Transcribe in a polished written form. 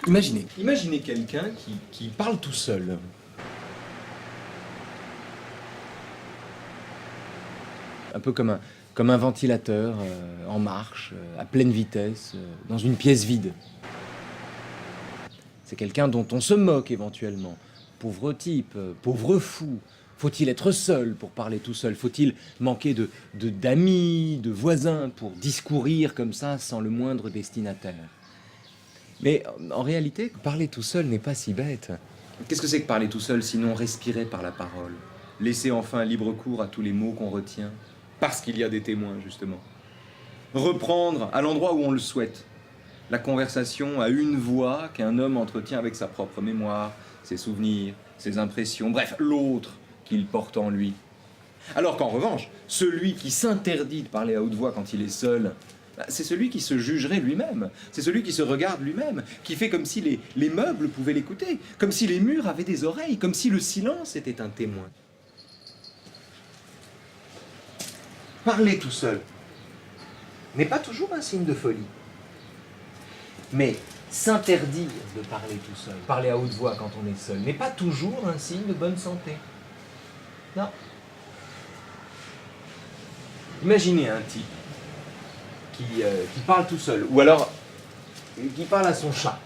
Imaginez quelqu'un qui parle tout seul. Un peu comme un ventilateur en marche, à pleine vitesse, dans une pièce vide. C'est quelqu'un dont on se moque éventuellement. Pauvre type, pauvre fou. Faut-il être seul pour parler tout seul? Faut-il manquer d'amis, de voisins pour discourir comme ça sans le moindre destinataire? Mais en réalité, parler tout seul n'est pas si bête. Qu'est-ce que c'est que parler tout seul sinon respirer par la parole? Laisser enfin libre cours à tous les mots qu'on retient, parce qu'il y a des témoins justement. Reprendre à l'endroit où on le souhaite la conversation à une voix qu'un homme entretient avec sa propre mémoire, ses souvenirs, ses impressions, bref, l'autre qu'il porte en lui. Alors qu'en revanche, celui qui s'interdit de parler à haute voix quand il est seul, c'est celui qui se jugerait lui-même, c'est celui qui se regarde lui-même, qui fait comme si les meubles pouvaient l'écouter, comme si les murs avaient des oreilles, comme si le silence était un témoin. Parler tout seul n'est pas toujours un signe de folie. Mais s'interdire de parler tout seul, parler à haute voix quand on est seul, n'est pas toujours un signe de bonne santé. Non. Imaginez un type qui parle tout seul, ou alors qui parle à son chat.